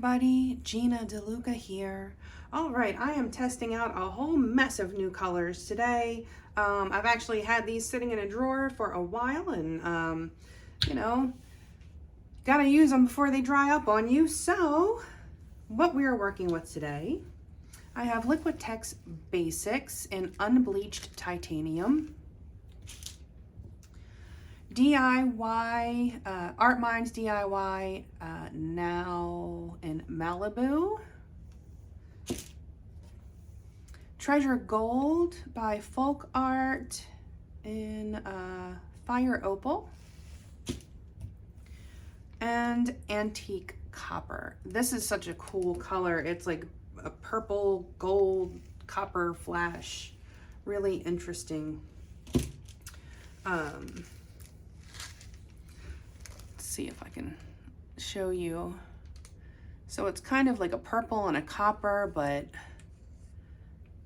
everybody, Gina DeLuca here. All right, I am testing out a whole mess of new colors today. I've actually had these sitting in a drawer for a while and, you know, gotta use them before they dry up on you. So what we are working with today, I have Liquitex Basics in Unbleached Titanium. DIY, ArtMinds DIY, now in Malibu. Treasure Gold by Folk Art in Fire Opal. And Antique Copper. This is such a cool color. It's like a purple, gold, copper flash. Really interesting. See if I can show you. So it's kind of like a purple and a copper, but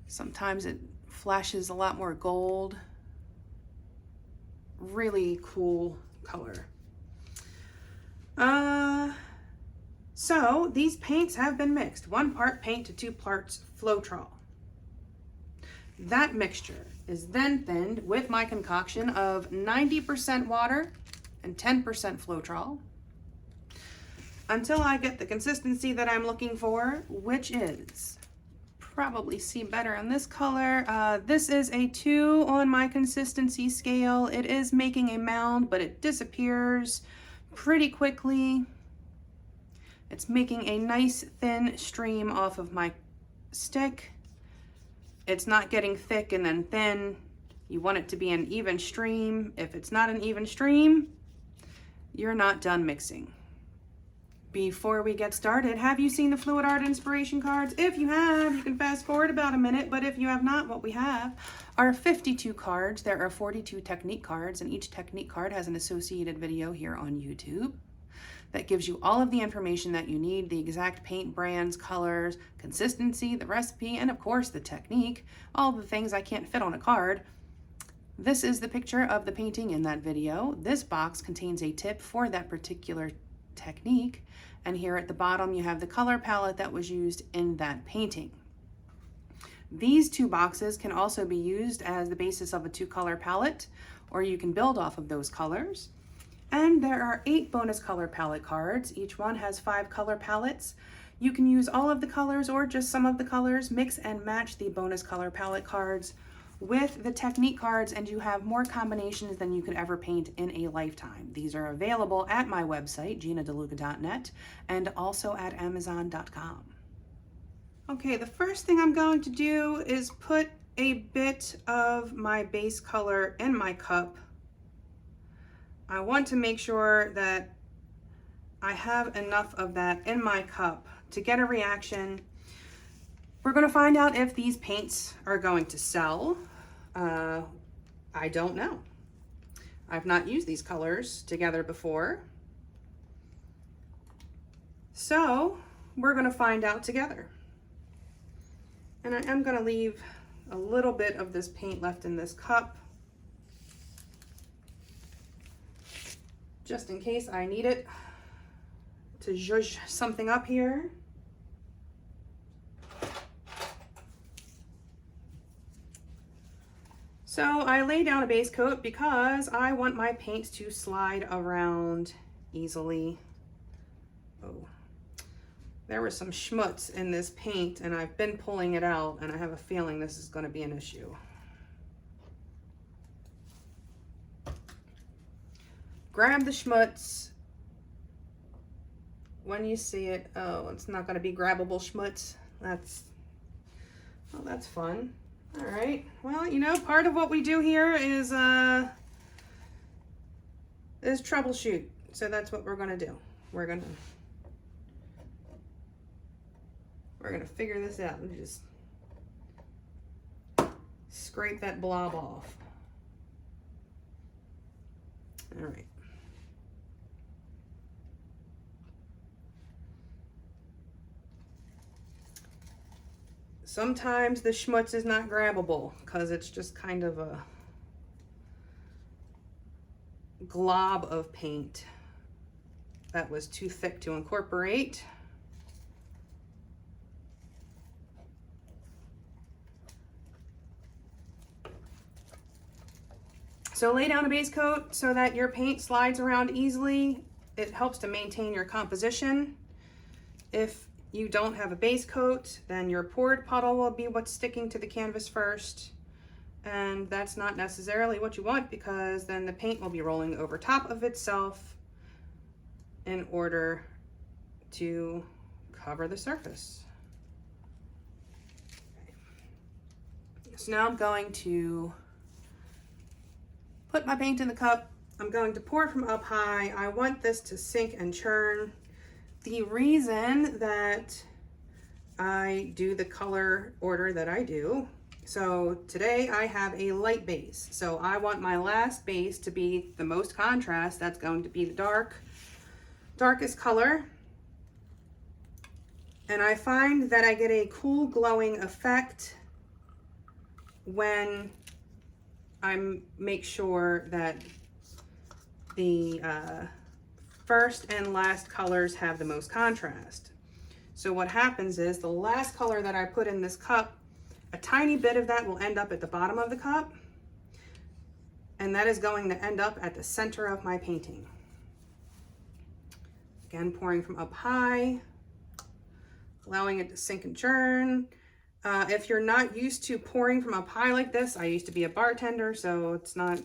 sometimes it flashes a lot more gold. Really cool color. So these paints have been mixed. 1 part paint to 2 parts Floetrol. That mixture is then thinned with my concoction of 90% water and 10% Floetrol until I get the consistency that I'm looking for, which is, probably see better on this color. This is a 2 on my consistency scale. It is making a mound, but it disappears pretty quickly. It's making a nice thin stream off of my stick. It's not getting thick and then thin. You want it to be an even stream. If it's not an even stream, you're not done mixing. Before we get started, have you seen the Fluid Art inspiration cards? If you have, you can fast forward about a minute, but if you have not, what we have are 52 cards. There are 42 technique cards, and each technique card has an associated video here on YouTube that gives you all of the information that you need, the exact paint brands, colors, consistency, the recipe, and of course the technique, all the things I can't fit on a card. This is the picture of the painting in that video. This box contains a tip for that particular technique, and here at the bottom you have the color palette that was used in that painting. These 2 boxes can also be used as the basis of a 2-color palette, or you can build off of those colors. And there are 8 bonus color palette cards. Each one has 5 color palettes. You can use all of the colors or just some of the colors, mix and match the bonus color palette cards with the technique cards, and you have more combinations than you could ever paint in a lifetime. These are available at my website, ginadeluca.net, and also at amazon.com. Okay, the first thing I'm going to do is put a bit of my base color in my cup. I want to make sure that I have enough of that in my cup to get a reaction. We're going to find out if these paints are going to sell. I don't know. I've not used these colors together before. So we're going to find out together. And I am going to leave a little bit of this paint left in this cup, just in case I need it to zhuzh something up here. So I lay down a base coat because I want my paints to slide around easily. Oh, there was some schmutz in this paint and I've been pulling it out, and I have a feeling this is going to be an issue. Grab the schmutz when you see it. Oh, it's not going to be grabbable schmutz. That's fun. All right. Well, you know, part of what we do here is troubleshoot. So that's what we're going to do. We're going to figure this out and just scrape that blob off. All right. Sometimes the schmutz is not grabbable because it's just kind of a glob of paint that was too thick to incorporate. So lay down a base coat so that your paint slides around easily. It helps to maintain your composition. If you don't have a base coat, then your poured puddle will be what's sticking to the canvas first. And that's not necessarily what you want, because then the paint will be rolling over top of itself in order to cover the surface. So now I'm going to put my paint in the cup. I'm going to pour from up high. I want this to sink and churn. The reason that I do the color order that I do, so today I have a light base. So I want my last base to be the most contrast. That's going to be the darkest color. And I find that I get a cool glowing effect when I make sure that the first and last colors have the most contrast. So what happens is the last color that I put in this cup, a tiny bit of that will end up at the bottom of the cup, and that is going to end up at the center of my painting. Again, pouring from up high, allowing it to sink and churn. If you're not used to pouring from up high like this, I used to be a bartender, so it's not,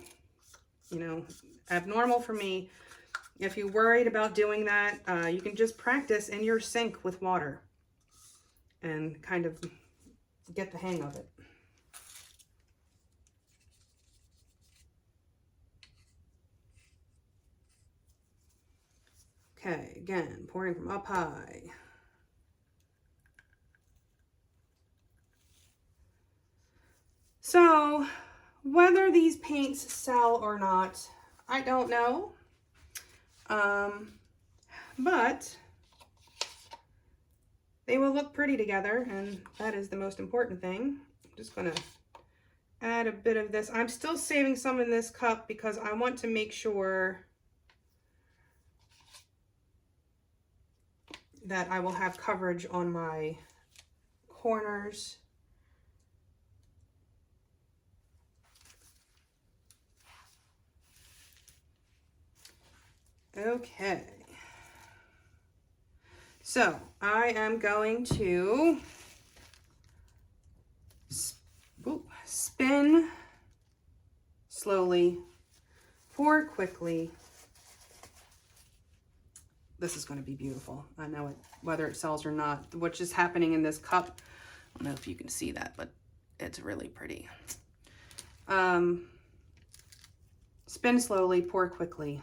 you know, abnormal for me. If you're worried about doing that, you can just practice in your sink with water and kind of get the hang of it. Okay, again, pouring from up high. So, whether these paints sell or not, I don't know. But they will look pretty together, and that is the most important thing. I'm just gonna add a bit of this. I'm still saving some in this cup because I want to make sure that I will have coverage on my corners. Okay. So I am going to spin slowly, pour quickly. This is going to be beautiful. I know it, whether it sells or not. What's just happening in this cup, I don't know if you can see that, but it's really pretty. Spin slowly, pour quickly,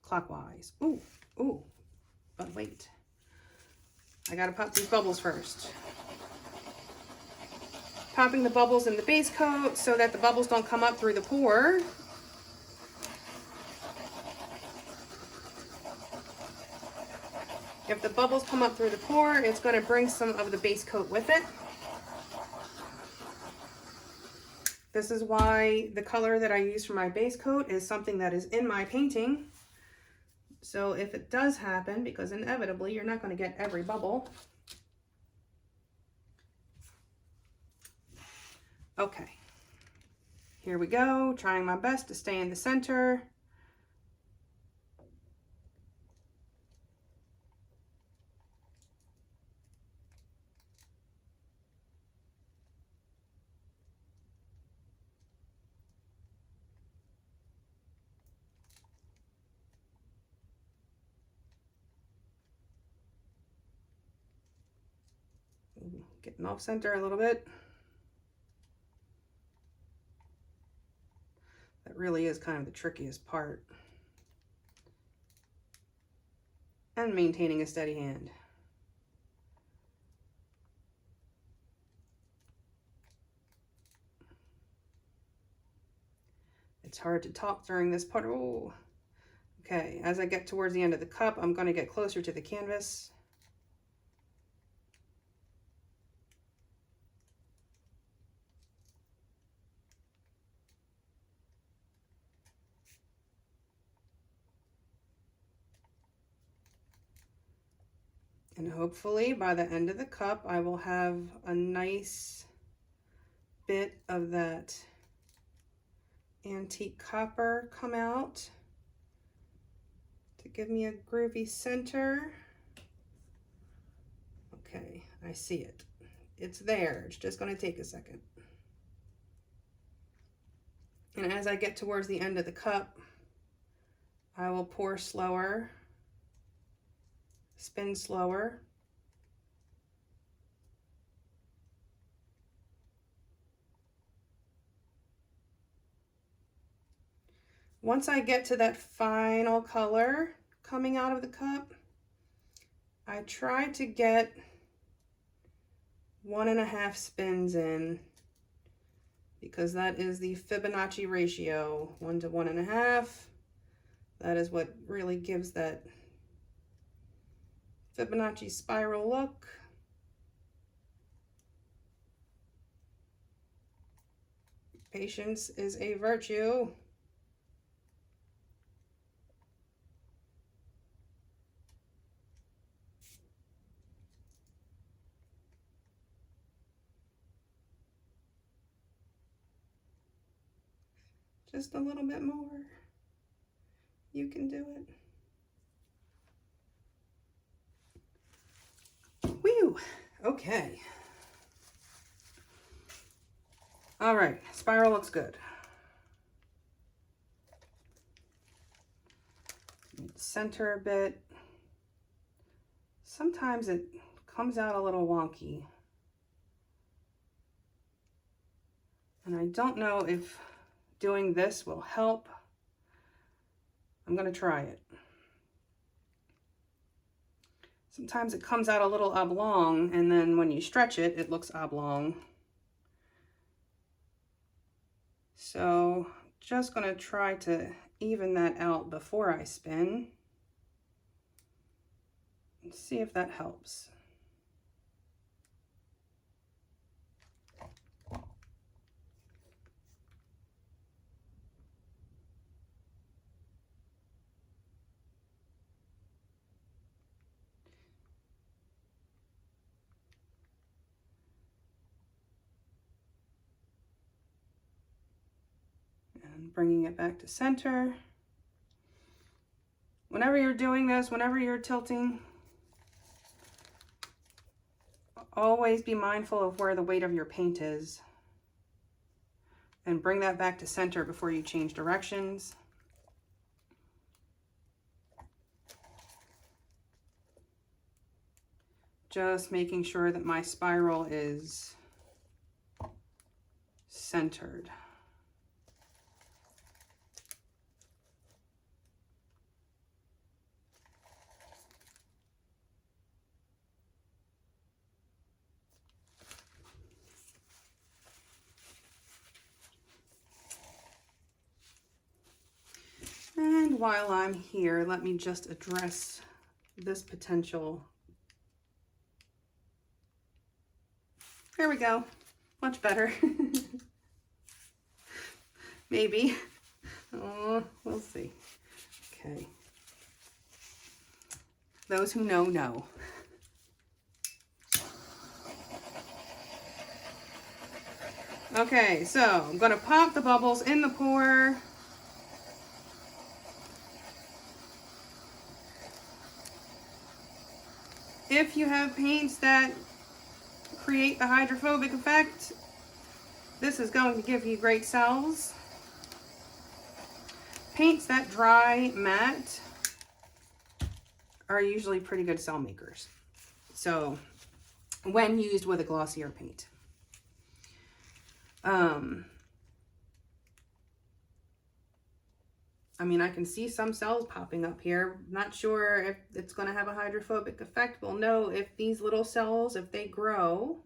clockwise. Ooh, ooh, but wait. I gotta pop these bubbles first. Popping the bubbles in the base coat so that the bubbles don't come up through the pour. If the bubbles come up through the pour, it's going to bring some of the base coat with it. This is why the color that I use for my base coat is something that is in my painting. So if it does happen, because inevitably you're not going to get every bubble. Okay, here we go, trying my best to stay in the center. Getting off center a little bit. That really is kind of the trickiest part. And maintaining a steady hand. It's hard to talk during this part. Oh. Okay, as I get towards the end of the cup, I'm going to get closer to the canvas. And hopefully by the end of the cup, I will have a nice bit of that antique copper come out to give me a groovy center. Okay, I see it. It's there. It's just going to take a second. And as I get towards the end of the cup, I will pour slower, spin slower. Once I get to that final color coming out of the cup, I try to get 1.5 spins in, because that is the Fibonacci ratio, 1 to 1.5. That is what really gives that Fibonacci spiral look. Patience is a virtue. Just a little bit more. You can do it. Whew. Okay. All right, spiral looks good. Center a bit. Sometimes it comes out a little wonky. And I don't know if doing this will help. I'm gonna try it. Sometimes it comes out a little oblong, and then when you stretch it, it looks oblong. So just gonna try to even that out before I spin and see if that helps. And bringing it back to center. Whenever you're doing this, whenever you're tilting, always be mindful of where the weight of your paint is. And bring that back to center before you change directions. Just making sure that my spiral is centered. And while I'm here, let me just address this potential. There we go. Much better. Maybe. Oh, we'll see. Okay. Those who know, know. Okay, so I'm going to pop the bubbles in the pour. If you have paints that create the hydrophobic effect, this is going to give you great cells. Paints that dry matte are usually pretty good cell makers. So when used with a glossier paint. I mean, I can see some cells popping up here. Not sure if it's going to have a hydrophobic effect. We'll know if these little cells, if they grow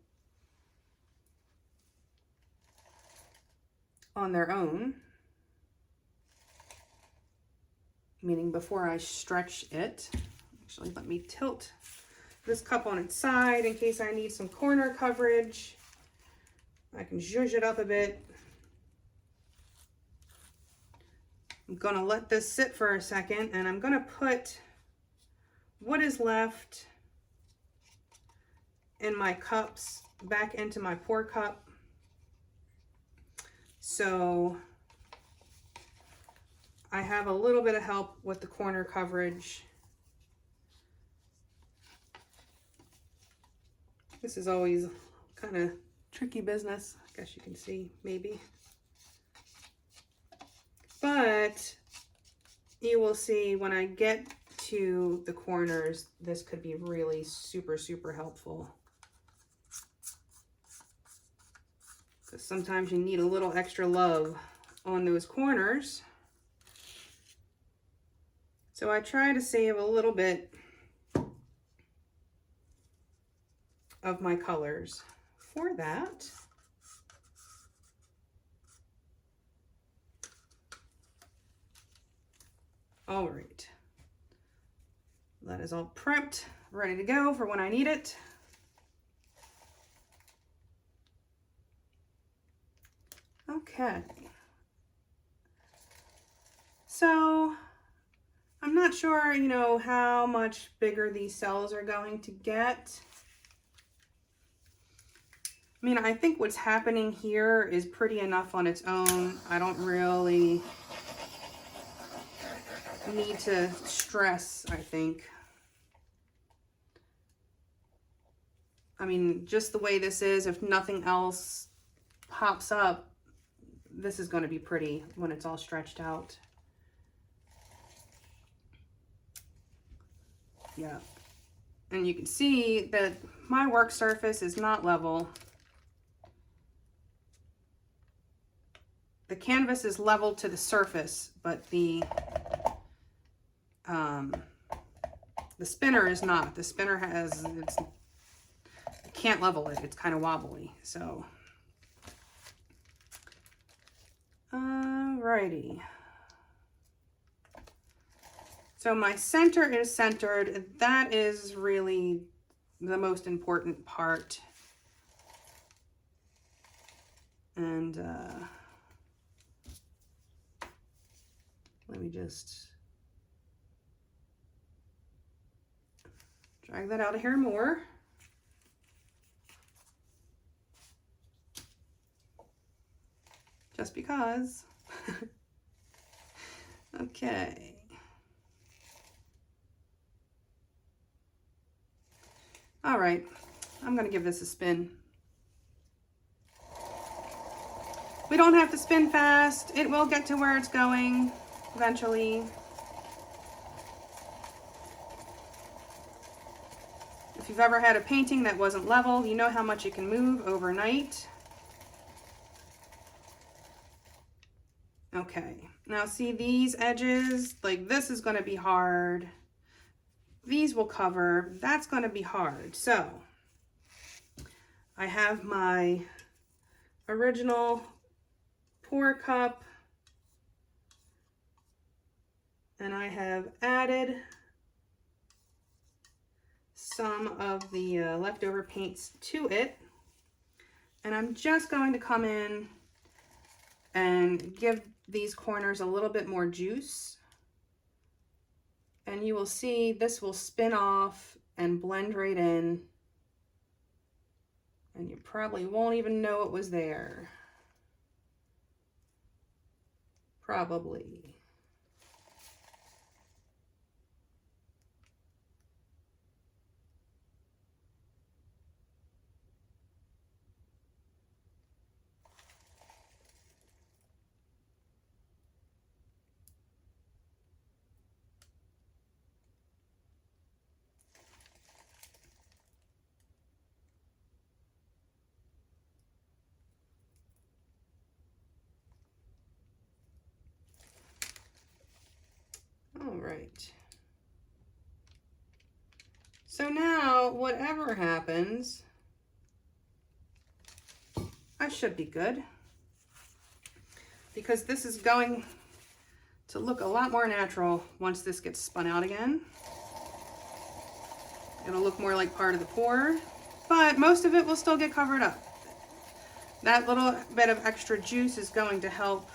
on their own, meaning before I stretch it. Actually, let me tilt this cup on its side in case I need some corner coverage. I can zhuzh it up a bit. I'm gonna let this sit for a second, and I'm gonna put what is left in my cups back into my pour cup. So I have a little bit of help with the corner coverage. This is always kind of tricky business, I guess you can see, maybe. But you will see when I get to the corners, this could be really super, super helpful. Because sometimes you need a little extra love on those corners. So I try to save a little bit of my colors for that. All right, that is all prepped, ready to go for when I need it. Okay, so I'm not sure, you know, how much bigger these cells are going to get. I mean, I think what's happening here is pretty enough on its own. I don't really need to stress, I think. I mean, just the way this is, if nothing else pops up, this is going to be pretty when it's all stretched out. Yeah. And you can see that my work surface is not level. The canvas is level to the surface, but the spinner is not. The spinner has, you can't level it. It's kind of wobbly, so. Alrighty. So my center is centered. That is really the most important part. And let me just drag that out of here more. Just because. Okay. All right, I'm gonna give this a spin. We don't have to spin fast. It will get to where it's going eventually. If you've ever had a painting that wasn't level, you know how much it can move overnight. Okay, now see these edges, like this is going to be hard. These will cover, that's going to be hard. So I have my original pour cup and I have added some of the leftover paints to it. And I'm just going to come in and give these corners a little bit more juice. And you will see this will spin off and blend right in. And you probably won't even know it was there. Probably. All right. So now, whatever happens, I should be good. Because this is going to look a lot more natural once this gets spun out again. It'll look more like part of the pour, but most of it will still get covered up. That little bit of extra juice is going to help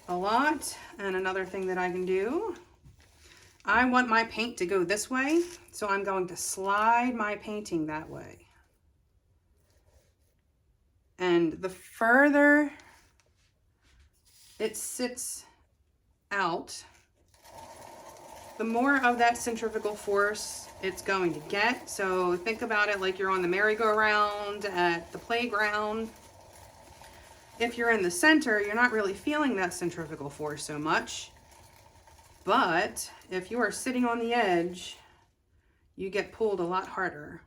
a lot. And another thing that I can do, I want my paint to go this way, so I'm going to slide my painting that way. And the further it sits out, the more of that centrifugal force it's going to get. So think about it like you're on the merry-go-round at the playground. If you're in the center, you're not really feeling that centrifugal force so much. But if you are sitting on the edge, you get pulled a lot harder.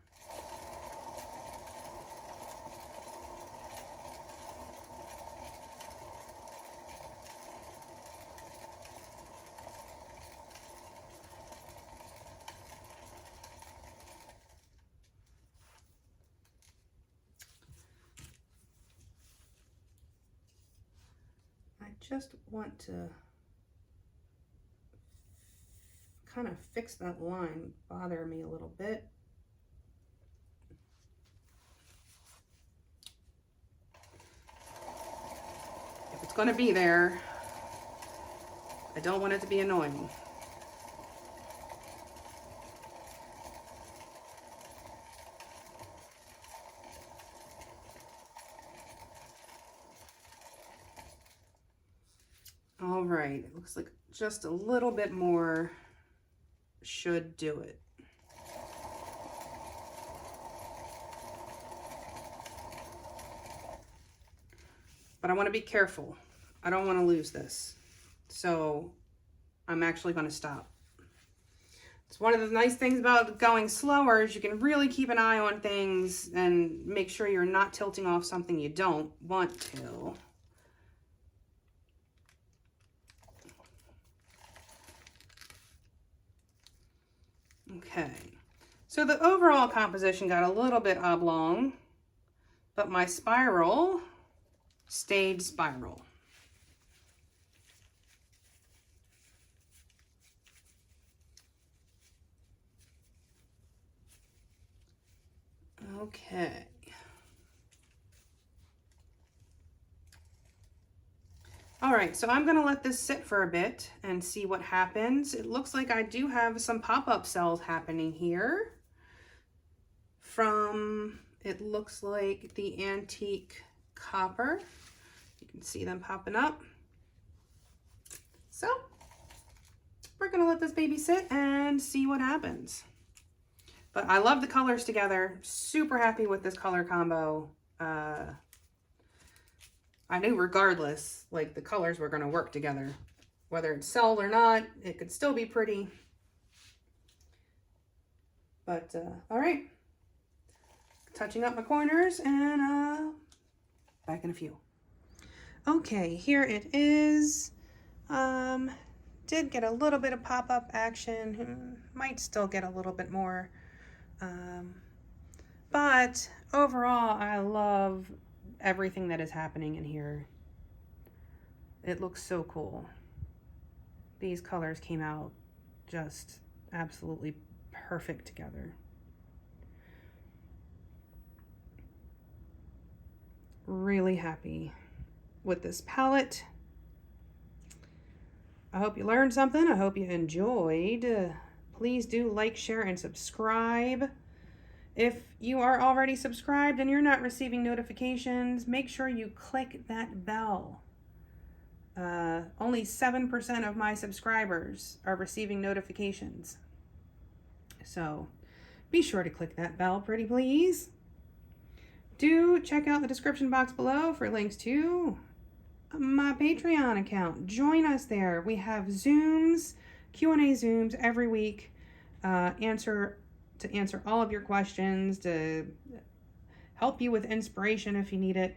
I just want to kind of fix that line, bother me a little bit. If it's going to be there, I don't want it to be annoying. All right, it looks like just a little bit more should do it. But I want to be careful. I don't want to lose this. So I'm actually going to stop. It's one of the nice things about going slower is you can really keep an eye on things and make sure you're not tilting off something you don't want to. Okay, so the overall composition got a little bit oblong, but my spiral stayed spiral. Okay. All right, so I'm gonna let this sit for a bit and see what happens. It looks like I do have some pop-up cells happening here from, it looks like the antique copper. You can see them popping up. So we're gonna let this baby sit and see what happens. But I love the colors together. Super happy with this color combo. I knew regardless, like the colors were gonna work together. Whether it's celled or not, it could still be pretty. But all right, touching up my corners and back in a few. Okay, here it is. Did get a little bit of pop-up action. Might still get a little bit more. But overall, I love everything that is happening in here. It looks so cool. These colors came out just absolutely perfect together. Really happy with this palette. I hope you learned something. I hope you enjoyed. Please do like, share, and subscribe. If you are already subscribed and you're not receiving notifications, make sure you click that bell. Only 7% of my subscribers are receiving notifications. So be sure to click that bell, pretty please. Do check out the description box below for links to my Patreon account. Join us there. We have Zooms, Q&A Zooms every week. Answer all of your questions, to help you with inspiration if you need it.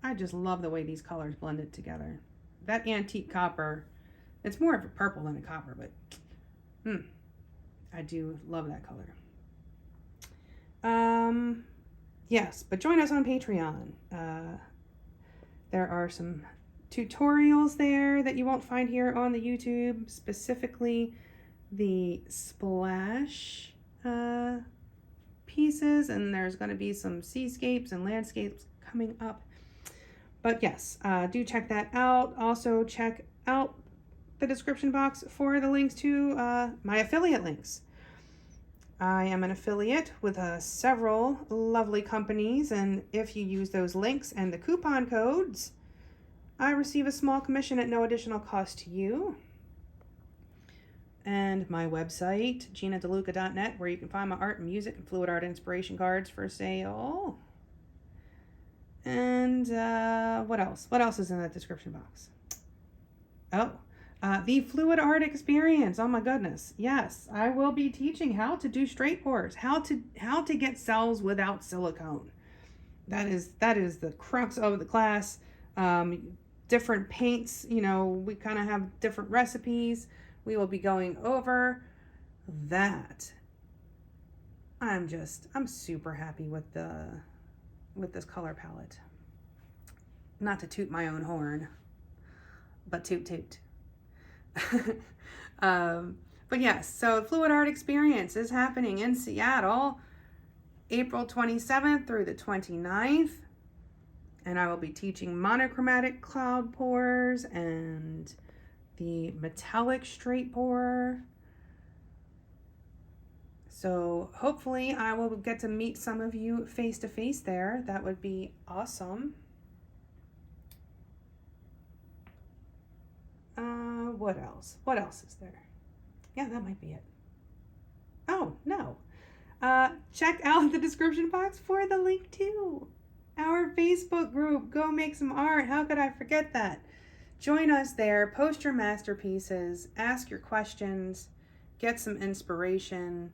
I just love the way these colors blended together. That antique copper, it's more of a purple than a copper, but I do love that color. Yes, but join us on Patreon. There are some tutorials there that you won't find here on the YouTube, specifically the splash pieces, and there's going to be some seascapes and landscapes coming up. But yes, do check that out. Also check out the description box for the links to my affiliate links. I am an affiliate with several lovely companies, and if you use those links and the coupon codes, I receive a small commission at no additional cost to you. And my website, ginadeluca.net, where you can find my art and music and fluid art inspiration cards for sale. And what else? What else is in that description box? Oh, the fluid art experience. Oh my goodness. Yes, I will be teaching how to do straight pours, how to get cells without silicone. That is the crux of the class. Different paints, you know, we kind of have different recipes. We will be going over that. I'm super happy with this color palette. Not to toot my own horn, but toot toot. But yes, so Fluid Art Experience is happening in Seattle, April 27th through the 29th. And I will be teaching monochromatic cloud pours and the metallic straight pour. So hopefully I will get to meet some of you face to face there. That would be awesome. What else? What else is there? Yeah, that might be it. Oh, no. Check out the description box for the link to our Facebook group. Go make some art. How could I forget that? Join us there. Post your masterpieces. Ask your questions. Get some inspiration.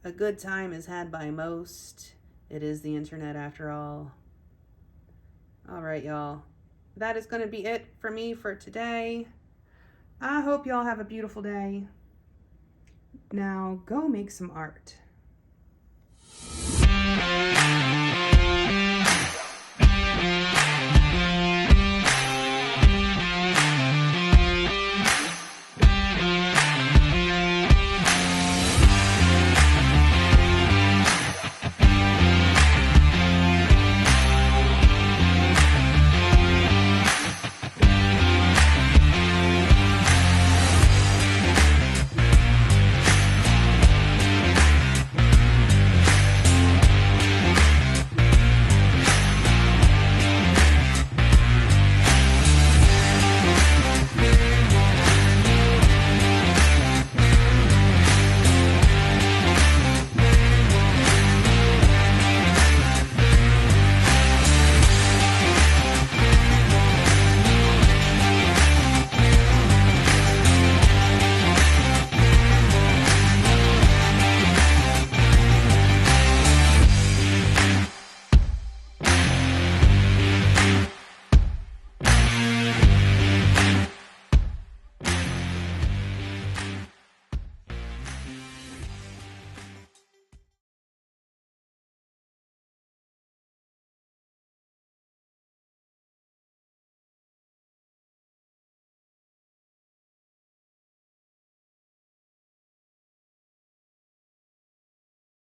A good time is had by most. It is the internet after all. All right, y'all. That is going to be it for me for today. I hope y'all have a beautiful day. Now go make some art.